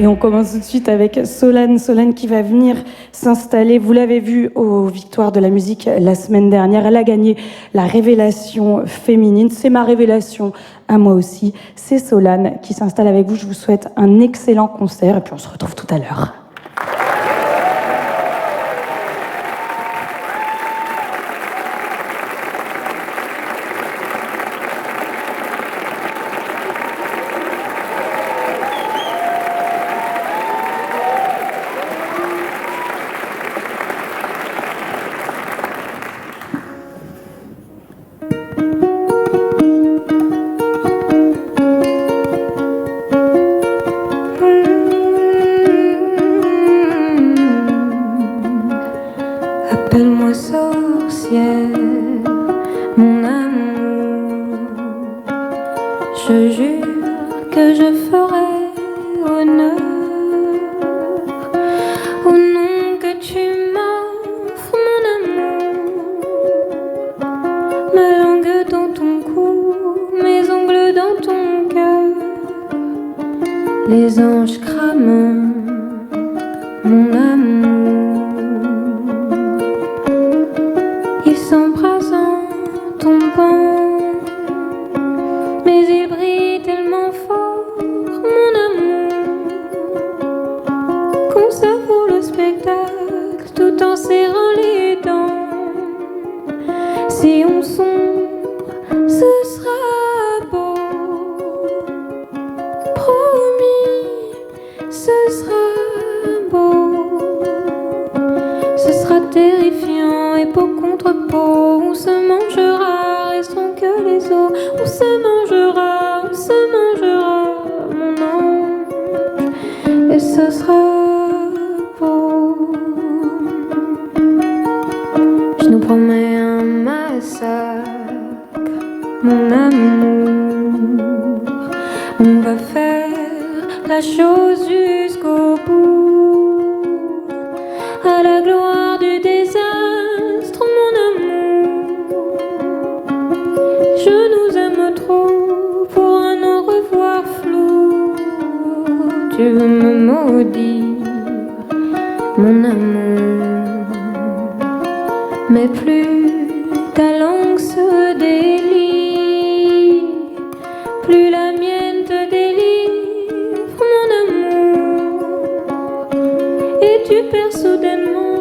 Et on commence tout de suite avec Solane. Solane qui va venir s'installer. Vous l'avez vu aux Victoires de la musique la semaine dernière. Elle a gagné la révélation féminine. C'est ma révélation à moi aussi. C'est Solane qui s'installe avec vous. Je vous souhaite un excellent concert et puis on se retrouve tout à l'heure. Appelle-moi sorcière, mon amour. Je jure que je ferai honneur au nom que tu m'offres, mon amour. Ma langue dans ton cou, mes ongles dans ton cœur, les anges crament, mon amour. Ils s'embrassent en tombant, mais ils brillent tellement fort, mon amour, qu'on savoure le spectacle tout en serrant les dents. Si on sombre, ce sera beau, promis, ce sera beau. Ce sera terrifiant et peau contre peau. On se mangera, restons que les os. On se mangera, mon ange. Et ce sera beau. Je nous promets un massacre, mon amour. On va faire la chose jusqu'au bout, à la gloire du désastre, mon amour. Je nous aime trop pour un au revoir flou. Tu veux me maudire, mon amour, mais plus ta langue se délie, plus la mienne te délivre, mon amour. Et tu perds soudainement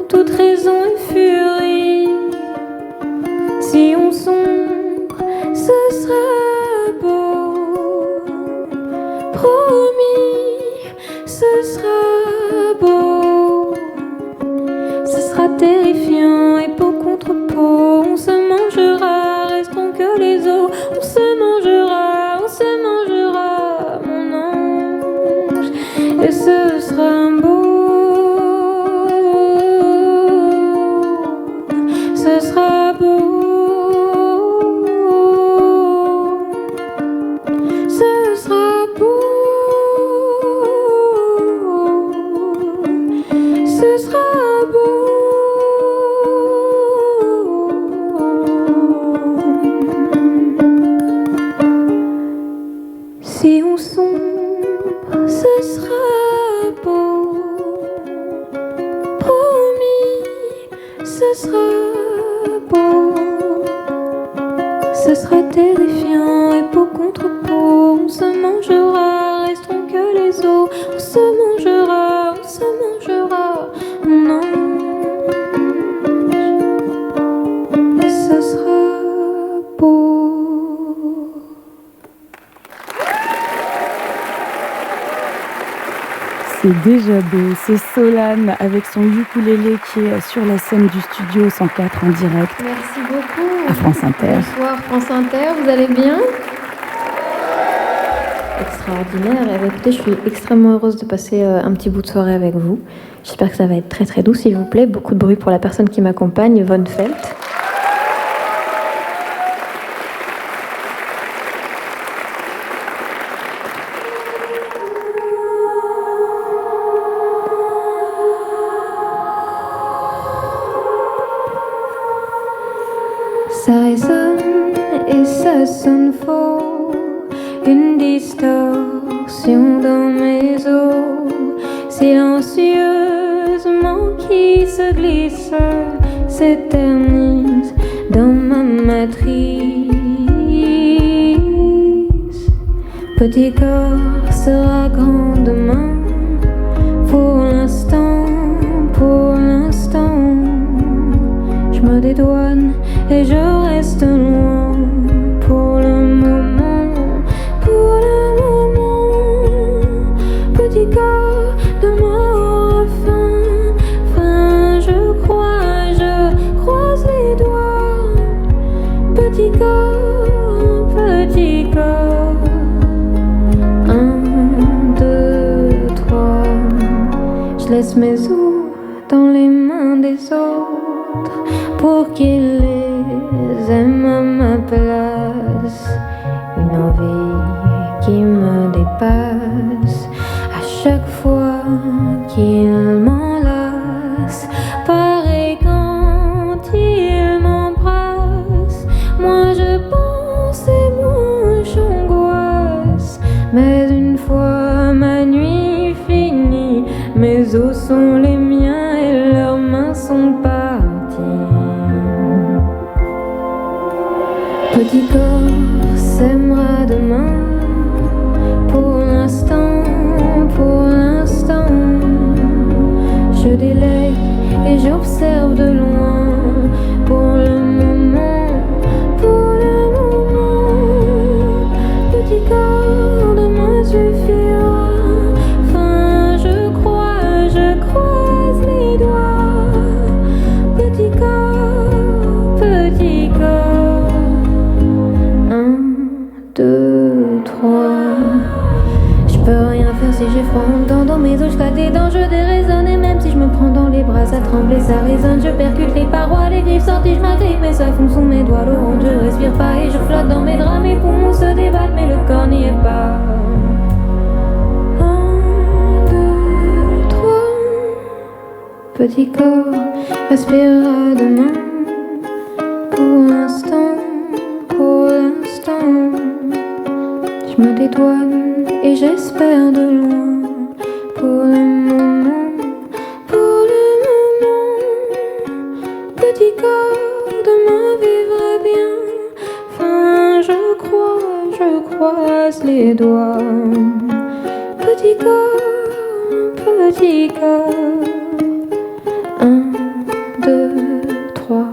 toute raison et furie. Si on sombre, ce sera beau, promis, ce sera beau. Ce sera terrifiant et peau contre peau. On se mangera, restons que les os. On se mangera, mon ange. Et ce sera beau. Ce sera beau. Ce sera beau. Ce sera beau. Si on sombre, ce sera beau, promis, ce sera beau. Ce sera terrifiant et peau contre peau. On se mangera, restons que les os. On se mangera, mon ange. Et ce sera beau. C'est déjà beau, c'est Solane avec son ukulélé qui est sur la scène du studio 104 en direct. Merci beaucoup. À France Inter. Bonsoir France Inter, vous allez bien? Extraordinaire. Et écoutez, je suis extrêmement heureuse de passer un petit bout de soirée avec vous. J'espère que ça va être très très doux, s'il vous plaît. Beaucoup de bruit pour la personne qui m'accompagne, Von Felt. Ça résonne et ça sonne faux, une distorsion dans mes os. silencieusement qui se glisse, s'éternise dans ma matrice. Petit corps sera grand demain. Pour l'instant, je me dédouane et je reste loin. Pour le moment, petit corps demain aura fin, je croise les doigts. Petit corps, 1, 2, 3. Je laisse mes os dans les mains des autres pour qu'ils les aiment à ma place. Une envie qui me dépasse à chaque fois qu'ils m'enlacent. Pareil quand ils m'embrassent, moi je pense et moi j'angoisse. Mais une fois ma nuit finie, mes os sont les miens et leurs mains sont parties. Petit corps s'aimera demain. Pour l'instant, je délaie et j'observe de loin. Pour le moment, petit corps demain suffira. Enfin, je croise les doigts. Petit corps, 1, 2, 3. Je peux rien faire si j'ai froid en dedans. Dans mes os, je claque des dents, je déraisonne. Et même si je me prends dans les bras, ça tremble et ça résonne. Je percute les parois, les griffes sorties, je m'agrippe, mais ça fond sous mes doigts. Laurent, je respire pas et je flotte dans mes draps. Mes poumons se débattent, mais le corps n'y est pas. 1, 2, 3. Petit corps respirera demain. Pour l'instant, je me dédouane et j'espère de loin. Pour le moment, petit corps demain vivra bien. Enfin, je croise les doigts. Petit corps, 1, 2, 3.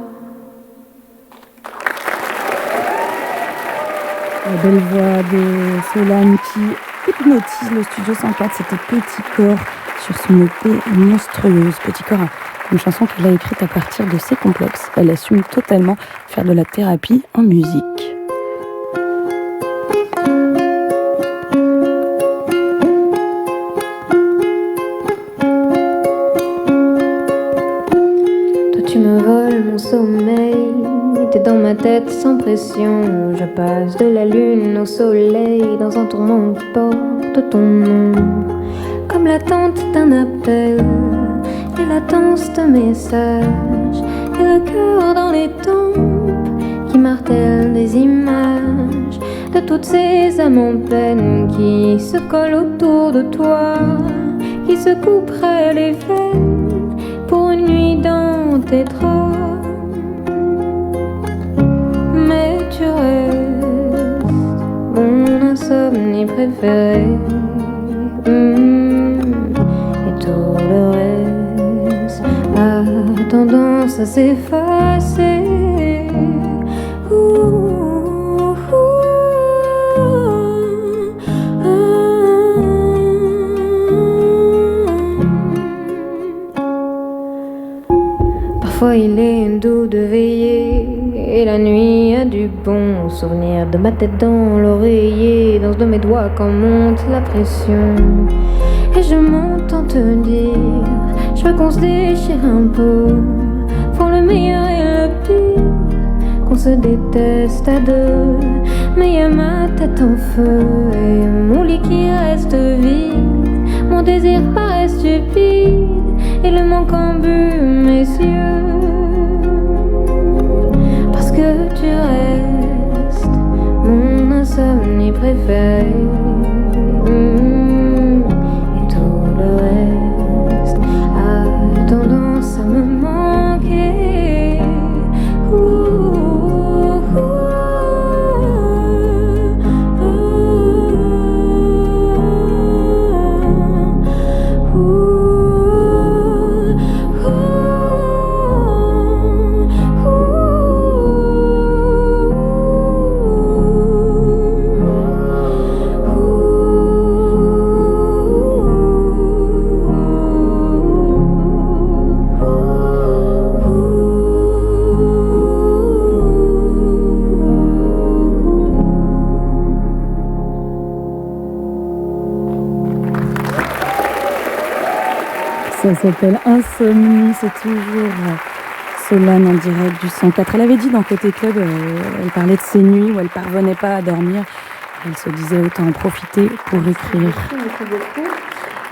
La belle voix de Solane qui hypnotise le studio 104, c'était Petit Corps sur son EP Monstrueuse. Petit Corps, une chanson qu'elle a écrite à partir de ses complexes. Elle assume totalement faire de la thérapie en musique. Toi tu me voles mon sommeil. T'es dans ma tête sans pression. Je passe de la lune au soleil dans un tourment qui porte ton nom. Comme l'attente d'un appel et latence de messages. Et le cœur dans les tempes qui martèle des images de toutes ces âmes en peine qui se collent autour de toi, qui se couperaient les veines pour une nuit dans tes draps. Mais tu restes mon insomnie préférée. Et tout le reste a tendance à s'effacer. Parfois il est doux de veiller et la nuit a du bon souvenir de ma tête dans l'oreiller, danse de mes doigts quand monte la pression. Et je m'entends te dire, je veux qu'on se déchire un peu, pour le meilleur et le pire, qu'on se déteste à deux. Mais y a ma tête en feu et mon lit qui reste vide, mon désir paraît stupide et le manque embue mes yeux. Parce que tu restes mon insomnie préférée. Et tout le reste Ça s'appelle Insomnie, c'est toujours Solane en direct du 104. Elle avait dit dans Côté Club, elle parlait de ses nuits où elle parvenait pas à dormir. Elle se disait autant en profiter pour écrire. Beaucoup.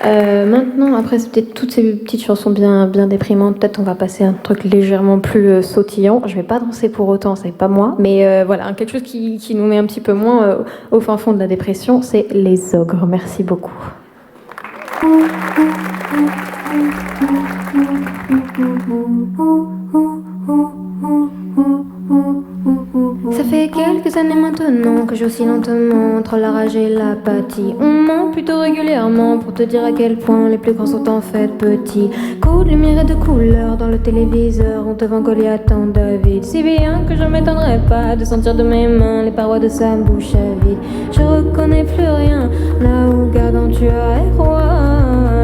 Maintenant, après peut-être toutes ces petites chansons bien déprimantes, peut-être on va passer à un truc légèrement plus sautillant. Je vais pas danser pour autant, c'est pas moi, mais voilà, quelque chose qui nous met un petit peu moins au fin fond de la dépression, c'est les ogres. Merci beaucoup. Ça fait quelques années maintenant que j'oscille lentement entre la rage et l'apathie. On ment plutôt régulièrement pour te dire à quel point les plus grands sont en fait petits. Coups de lumière et de couleurs dans le téléviseur, on te vend Goliath en David. Si bien que je m'étonnerais pas de sentir de mes mains les parois de sa bouche à vide. Je reconnais plus rien là où Gargantua est roi.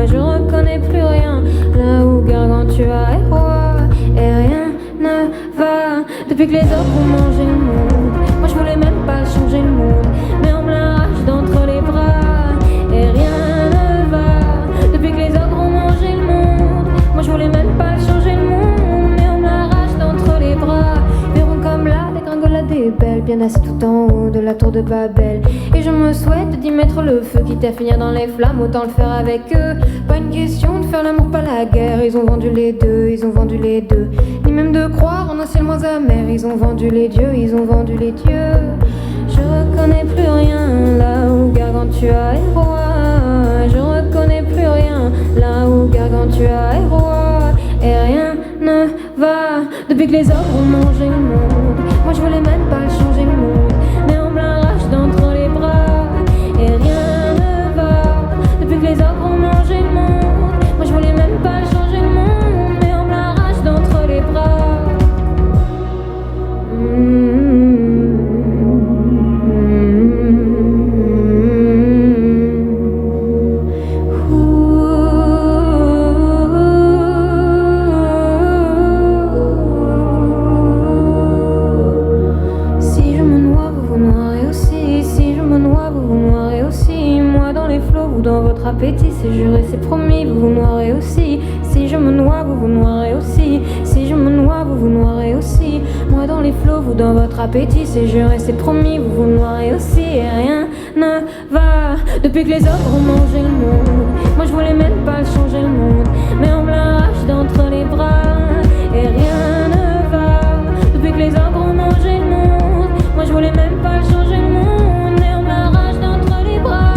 Je reconnais plus rien là où Gargantua est roi. Et rien ne va depuis que les autres ont mangé le monde. Moi je voulais même pas changer le monde, mais on me l'arrache d'entre les bras. Et rien ne va depuis que les autres ont mangé le monde. Moi je voulais même pas changer le monde, mais on me l'arrache d'entre les bras. Verront comme la dégringolade est belle, bien assis tout en haut de la tour de Babel. Et je me souhaite d'y mettre le feu, quitte à finir dans les flammes, autant le faire avec eux. Pas une question de faire l'amour, pas la guerre. Ils ont vendu les deux, ils ont vendu les deux. Ni même de croire en un ciel moins amer. Ils ont vendu les dieux, ils ont vendu les dieux. Je reconnais plus rien là où Gargantua est roi. Je reconnais plus rien là où Gargantua est roi. Et rien ne va depuis que les ogres ont mangé le monde. Moi je voulais même pas changer le monde, mais on me l'arrache d'entre les bras. Et rien ne va depuis que les ogres ont mangé le monde. Moi je voulais même pas changer le monde, mais on me l'arrache d'entre les bras. Dans votre appétit, c'est juré, c'est promis, vous vous noierez aussi. Si je me noie, vous vous noierez aussi. Si je me noie, vous vous noierez aussi. Moi dans les flots, vous dans votre appétit, c'est juré, c'est promis, vous vous noierez aussi. Et rien ne va depuis que les autres ont mangé le monde. Moi je voulais même pas changer le monde, mais on me l'arrache d'entre les bras. Et rien ne va depuis que les autres ont mangé le monde. Moi je voulais même pas changer le monde, mais on me l'arrache d'entre les bras.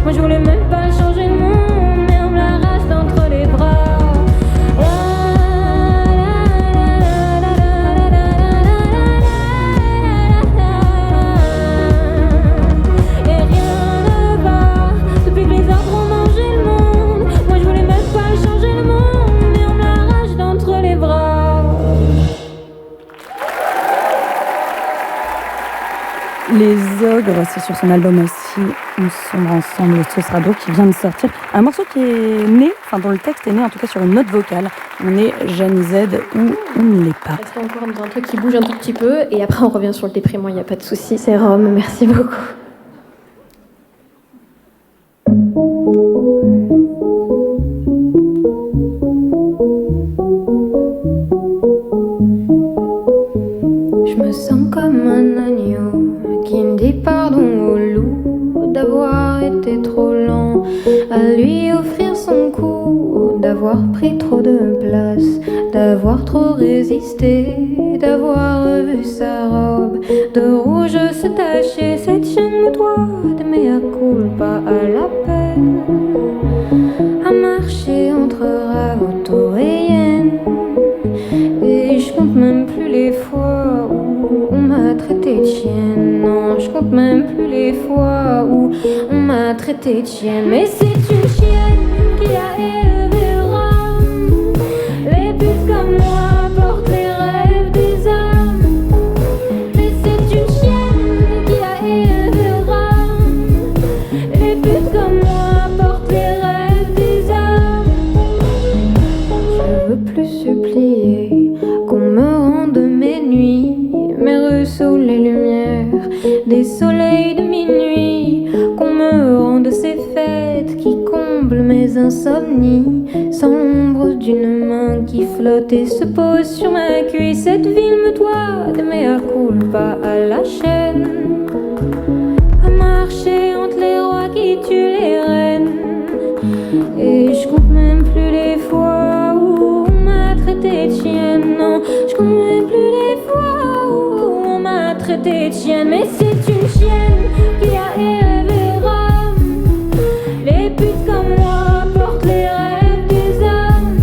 Moi je voulais même pas changer le monde, mais on me l'arrache d'entre les bras. Et rien ne va depuis que les autres ont mangé le monde. Moi je voulais même pas changer le monde, mais on me l'arrache d'entre les bras. Les ogres, c'est sur son album aussi, On sombre ensemble, ce sera donc qui vient de sortir. Un morceau qui est né, enfin dont le texte est né en tout cas sur une note vocale. On est Jani Z ou on ne l'est pas. Restons encore dans un truc qui bouge un tout petit peu et après on revient sur le déprimant, il n'y a pas de souci. C'est Rome, merci beaucoup. Je me sens comme un agneau qui me dit pardon au loup d'avoir été trop lent à lui offrir son cou, d'avoir pris trop de place, d'avoir trop résisté, d'avoir revu sa robe de rouge se tacher. Cette chaîne me doit de mea culpa à la peine, à marcher entre Ravoto et Yen. Et je compte même plus les fois où on m'a traité de chienne. Non, je compte même plus les fois où on m'a traité de chienne. Mais c'est une chienne qui a élevé Rome. Les putes comme moi portent les rêves des hommes. Mais c'est une chienne qui a élevé Rome. Les putes comme moi portent les rêves des hommes. Je veux plus supplier des soleils de minuit, qu'on me rende ces fêtes qui comblent mes insomnies, sans l'ombre d'une main qui flotte et se pose sur ma cuisse. Cette ville me doit de mea culpa à la chaîne, à marcher entre les rois qui tuent les reines. Et je compte même plus les fois où on m'a traité de chienne. Non, je compte même plus les fois où on m'a traité de chienne. Mais c'est une chienne qui a élevé Rome. Les putes comme moi portent les rêves des hommes.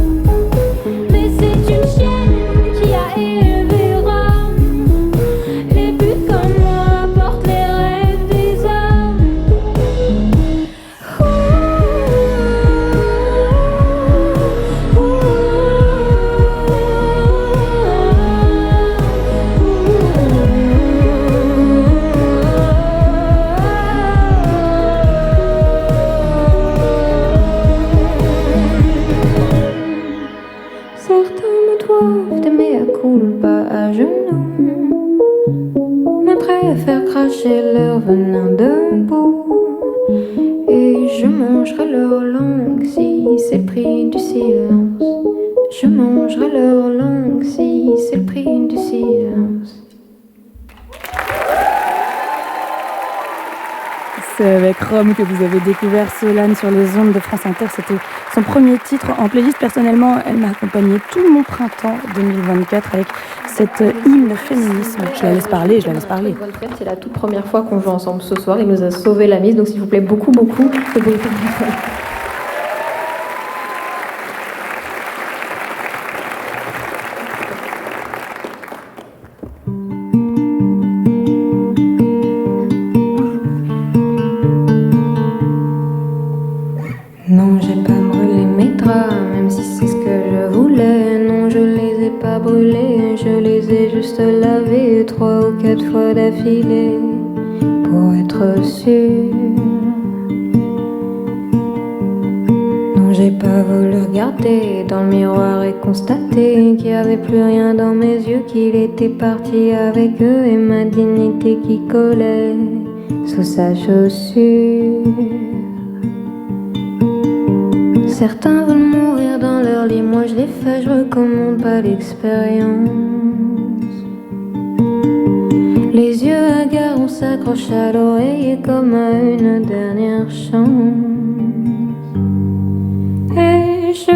Mais c'est une chienne qui a élevé Rome. Les putes comme moi portent les rêves des hommes. Certains me doivent de mea culpa à genoux, mais préfèrent cracher leur venin debout. Et je mangerai leur langue si c'est le prix du silence. Je mangerai leur langue si c'est le prix du silence. C'est avec Rome que vous avez découvert Solane sur les ondes de France Inter. C'était son premier titre en playlist. Personnellement, elle m'a accompagné tout mon printemps 2024 avec cette hymne féminisme. Je la laisse parler. C'est la toute première fois qu'on joue ensemble ce soir. Il nous a sauvé la mise, donc s'il vous plaît, beaucoup de bruit. Non, j'ai pas brûlé mes draps, même si c'est ce que je voulais. Non, je les ai pas brûlés, je les ai juste lavés 3 ou 4 fois d'affilée pour être sûre. Non, j'ai pas voulu regarder dans le miroir et constater qu'il y avait plus rien dans mes yeux, qu'il était parti avec eux et ma dignité qui collait sous sa chaussure. Certains veulent mourir dans leur lit, moi je l'ai fait, je recommande pas l'expérience. Les yeux hagards, on s'accroche à l'oreille comme à une dernière chance. Et je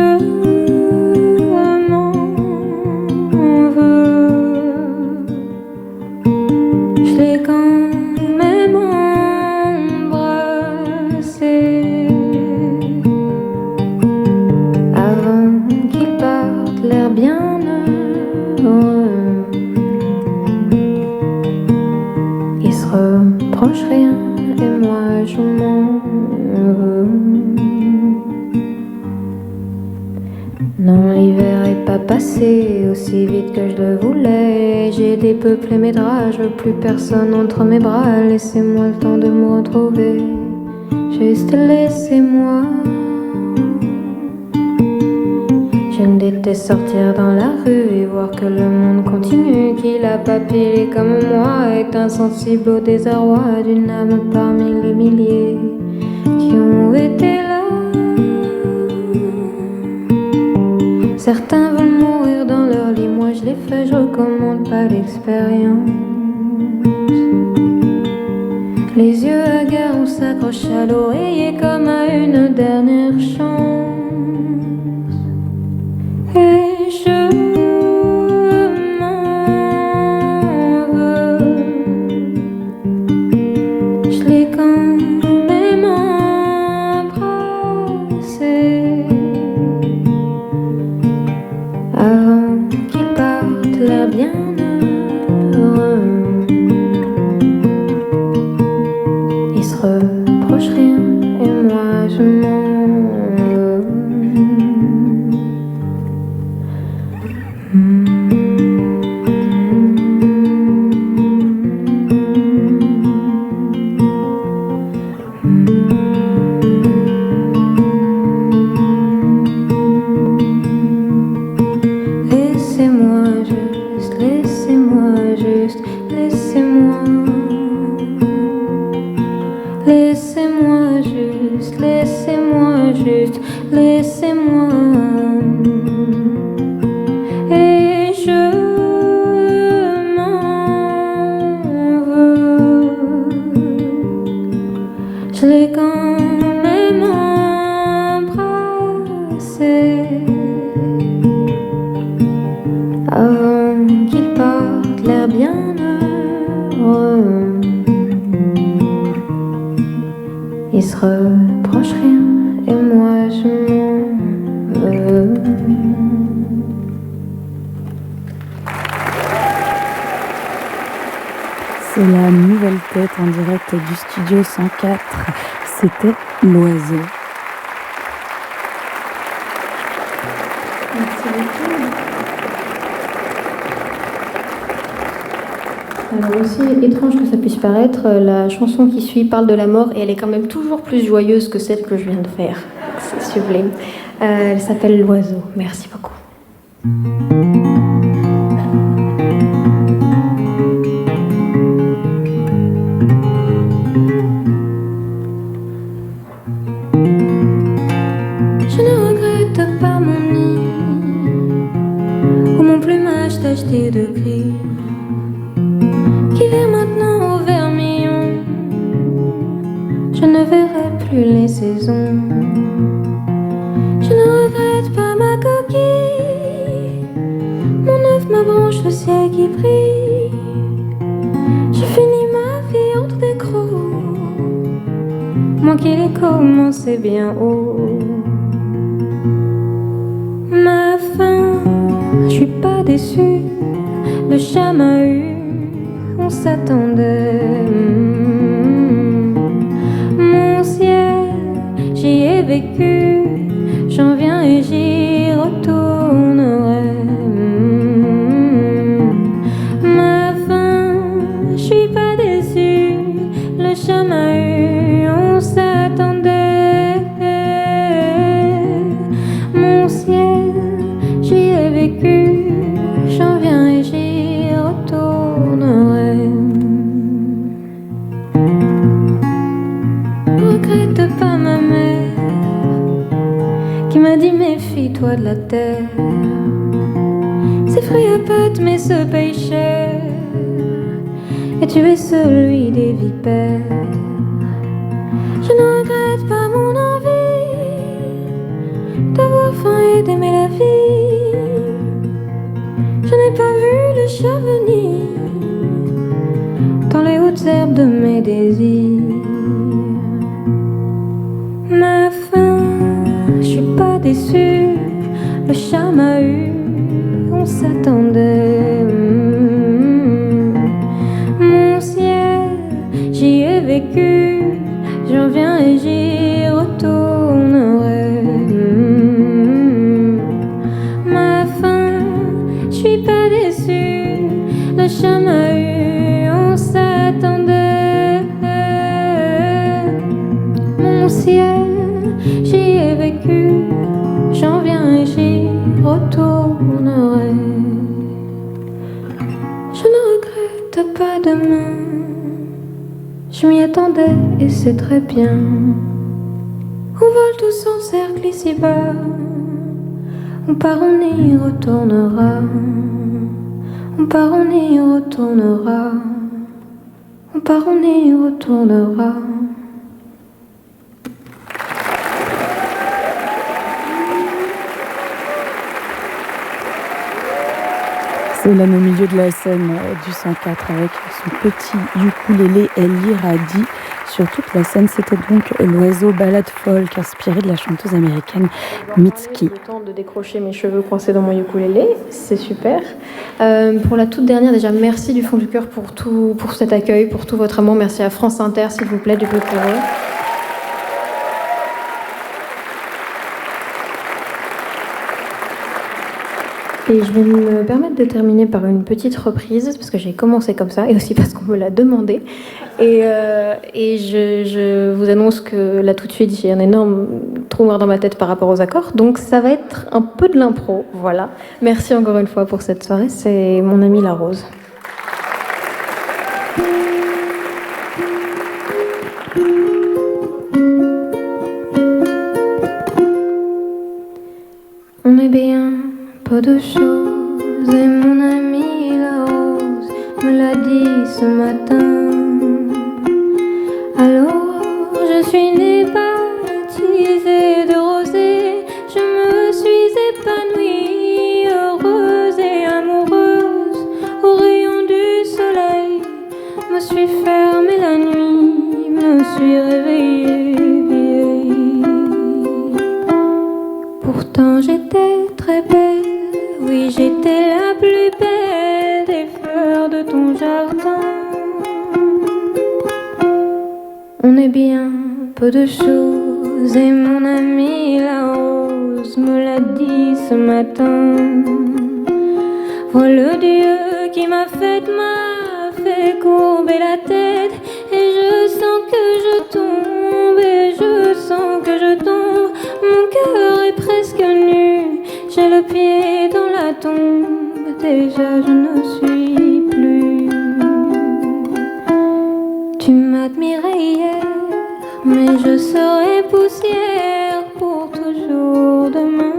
m'en veux, je l'ai quand même embrassé avant qu'il parte, l'air bien heureux. Il se reproche rien et moi je m'en veux. Non, l'hiver est pas passé aussi vite que je le voulais. J'ai dépeuplé mes draps, je veux plus personne entre mes bras. Laissez-moi le temps de me retrouver, juste laissez-moi. Je me déteste sortir dans la rue et voir que le monde continue, qu'il a pas pilé comme moi, est insensible au désarroi d'une âme parmi les milliers qui ont été là. Certains veulent mourir dans leur lit, moi je l'ai fait, je recommande pas l'expérience. Les yeux hagards, on s'accroche à l'oreiller comme à une dernière chance. Et je m'en veux, je l'ai quand même embrassé avant qu'il parte, l'air bien heureux. Il se reproche rien et moi je m'en veux. s'attarder avant qu'il parte, l'air bien heureux. Il se reproche rien et moi je m'en veux. C'est la nouvelle tête en direct du studio 104. C'était l'oiseau. Merci beaucoup. Alors aussi étrange que ça puisse paraître, la chanson qui suit parle de la mort et elle est quand même toujours plus joyeuse que celle que je viens de faire. C'est sublime. Elle s'appelle L'oiseau. Merci beaucoup. Je ne regrette pas mon nid ou mon plumage tacheté de gris qui vient maintenant au vermillon. Je ne verrai plus les saisons. Je ne regrette pas ma coquille, mon œuf, ma branche, le ciel qui brille. J'ai fini ma vie entre des crocs, moi qui l'ai commencé bien haut. Ma fin, je suis pas déçue, le chat m'a eu, on s'attendait. Mon ciel, j'y ai vécu, j'en viens et j'y retournerai. Ma fin, je suis pas déçue, le chat m'a eu, on s'attendait. Mon ciel, j'y ai vécu, j'en viens et j'y retournerai. Regrette pas ma mère qui m'a dit méfie-toi de la terre. C'est fruits à pâte mais se paye cher, et tu es celui des vipères. Je ne regrette pas mon envie d'avoir faim et d'aimer la vie. Je n'ai pas vu le chat venir dans les hautes herbes de mes désirs. Ma fin, je suis pas déçue, le chat m'a eu, on s'attendait. Mon ciel, j'y ai vécu, j'en viens et j'y retournerai. Ma fin, je suis pas déçue, le chat m'a eu, on s'attendait. Mon ciel, j'y ai vécu, j'en viens et j'y retournerai. Je ne regrette pas demain, je m'y attendais et c'est très bien. On vole tous en cercle ici-bas, on part, on y retournera. On part, on y retournera. On part, on y retournera. Solène au milieu de la scène du 104 avec son petit ukulélé, elle irradie sur toute la scène. C'était donc l'oiseau ballade folk inspiré de la chanteuse américaine Mitski. J'ai le temps de décrocher mes cheveux coincés dans mon ukulélé, c'est super. Pour la toute dernière, déjà merci du fond du cœur pour cet accueil, pour tout votre amour. Merci à France Inter, s'il vous plaît, du peu pour eux. Et je vais me permettre de terminer par une petite reprise, parce que j'ai commencé comme ça, et aussi parce qu'on me l'a demandé. Et je vous annonce que là, tout de suite, j'ai un énorme trou noir dans ma tête par rapport aux accords. Donc ça va être un peu de l'impro, voilà. Merci encore une fois pour cette soirée, c'est mon amie La Rose. On est bien peu de choses et mon amie La Rose me l'a dit ce matin. Alors je suis née baptisée de rosée, je me suis très très belle. Oui, j'étais la plus belle des fleurs de ton jardin. On est bien peu de choses et mon amie la rose me l'a dit ce matin. Vois le Dieu qui m'a fait courber la tête et je sens que je tombe et je sens que je tombe. Mon cœur est presque nu, j'ai le pied dans la tombe. Déjà je ne suis plus. Tu m'admirais hier, mais je serai poussière pour toujours demain.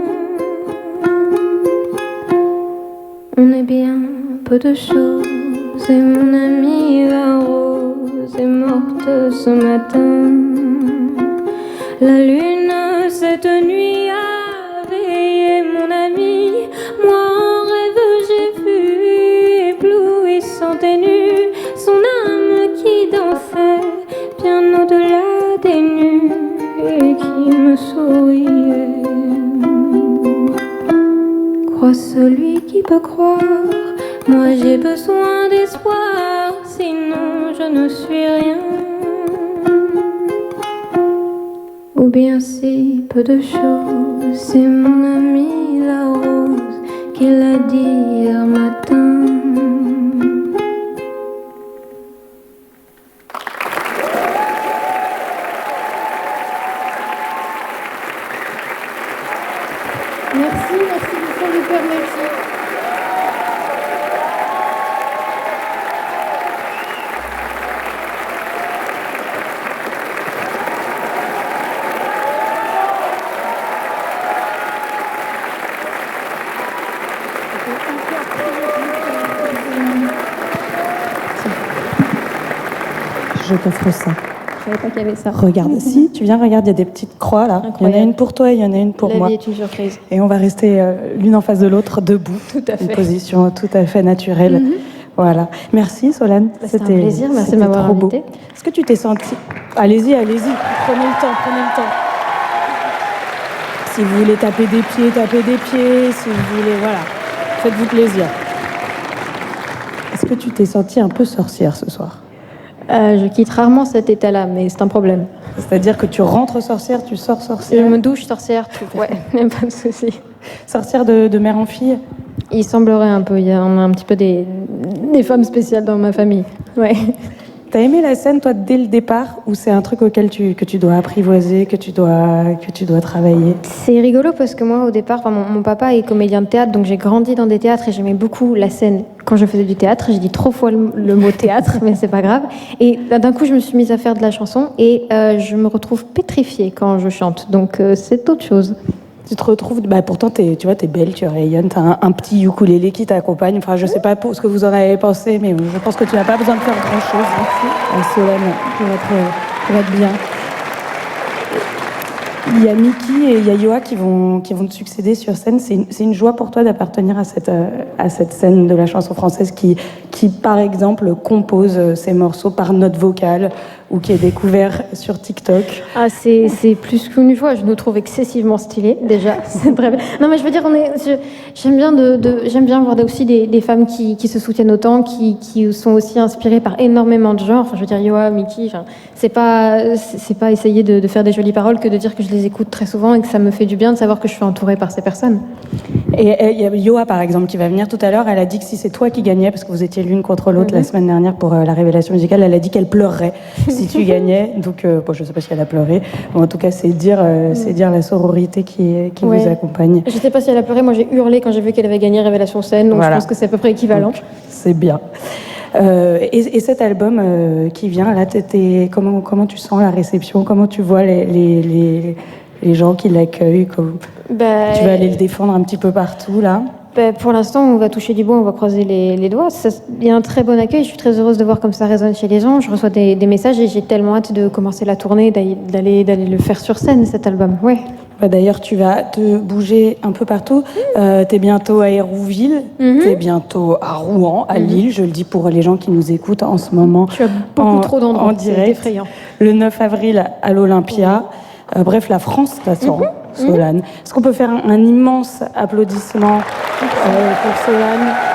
On est bien peu de choses et mon amie la rose est morte ce matin. La lune cette nuit a veillé mon amie. Moi en rêve j'ai vu éblouissante et nue son âme qui dansait bien au-delà des nues et qui me souriait. Crois celui qui peut croire, moi j'ai besoin d'espoir, sinon je ne suis rien. Ou bien si peu de choses, c'est mon amie la rose qui l'a dit hier matin. Merci beaucoup, super merci. Je t'offre ça. Je savais pas qu'il y avait ça. Regarde, si tu viens, regarde, il y a des petites croix là. Incroyable. Il y en a une pour toi et il y en a une pour La moi. vie est une surprise. Et on va rester l'une en face de l'autre, debout. Tout à fait. Une position tout à fait naturelle. Voilà. Merci Solène. C'était un plaisir, merci de m'avoir trop beau. invitée. Est-ce que tu t'es sentie... Allez-y, allez-y. Prenez le temps, prenez le temps. Si vous voulez taper des pieds, tapez des pieds. Si vous voulez, voilà. Faites-vous plaisir. Est-ce que tu t'es sentie un peu sorcière ce soir ? Je quitte rarement cet état-là, mais c'est un problème. C'est-à-dire que tu rentres sorcière, tu sors Je sorcière. me douche sorcière, tout. Ouais, pas de souci. Sorcière de mère en fille. Il semblerait un peu, on a un petit peu des femmes spéciales dans ma famille. Ouais. T'as aimé la scène, toi, dès le départ, ou c'est un truc auquel que tu dois apprivoiser, que tu dois travailler? C'est rigolo parce que moi, au départ, mon papa est comédien de théâtre, donc j'ai grandi dans des théâtres et j'aimais beaucoup la scène. Quand je faisais du théâtre, j'ai dit trop fois le mot théâtre, mais c'est pas grave. Et d'un coup, je me suis mise à faire de la chanson et je me retrouve pétrifiée quand je chante. Donc c'est autre chose. Tu te retrouves, pourtant tu vois, t'es belle, tu rayonnes, t'as un petit ukulélé qui t'accompagne. Enfin, je sais pas ce que vous en avez pensé, mais je pense que tu n'as pas besoin de faire grand-chose. Solène, pour être bien. Il y a Miki et il y a Yoa qui vont te succéder sur scène. C'est une joie pour toi d'appartenir à cette scène de la chanson française qui, par exemple, compose ses morceaux par note vocale ou qui est découvert sur TikTok. Ah, c'est plus qu'une joie. Je nous trouve excessivement stylés, déjà. C'est très bien. Non, mais je veux dire, j'aime bien voir aussi des femmes qui se soutiennent autant, qui sont aussi inspirées par énormément de genres. Enfin, je veux dire, Yoa, Miki, enfin, c'est pas essayer de faire des jolies paroles que de dire que je les écoute très souvent et que ça me fait du bien de savoir que je suis entourée par ces personnes. Et il y a Yoa, par exemple, qui va venir tout à l'heure. Elle a dit que si c'est toi qui gagnais, parce que vous étiez l'une contre l'autre la semaine dernière pour la révélation musicale, elle a dit qu'elle pleurerait si tu gagnais. Donc, je ne sais pas si elle a pleuré. Mais en tout cas, c'est dire la sororité qui vous accompagne. Je ne sais pas si elle a pleuré. Moi, j'ai hurlé quand j'ai vu qu'elle avait gagné Révélation Scène. Donc, voilà. Je pense que c'est à peu près équivalent. Donc, c'est bien. Et cet album qui vient, là, comment tu sens la réception? Comment tu vois les gens qui l'accueillent? Tu vas aller le défendre un petit peu partout, là? Pour l'instant, on va toucher du bois, on va croiser les doigts. Il y a un très bon accueil. Je suis très heureuse de voir comme ça résonne chez les gens. Je reçois des messages et j'ai tellement hâte de commencer la tournée, d'aller le faire sur scène, cet album. Ouais. D'ailleurs, tu vas te bouger un peu partout. T'es bientôt à Hérouville, t'es bientôt à Rouen, à Lille. Je le dis pour les gens qui nous écoutent en ce moment. Tu as beaucoup trop d'endroits, en direct. C'est effrayant. Le 9 avril à l'Olympia. Bref, la France, de toute façon. Solane. Est-ce qu'on peut faire un immense applaudissement pour Solane?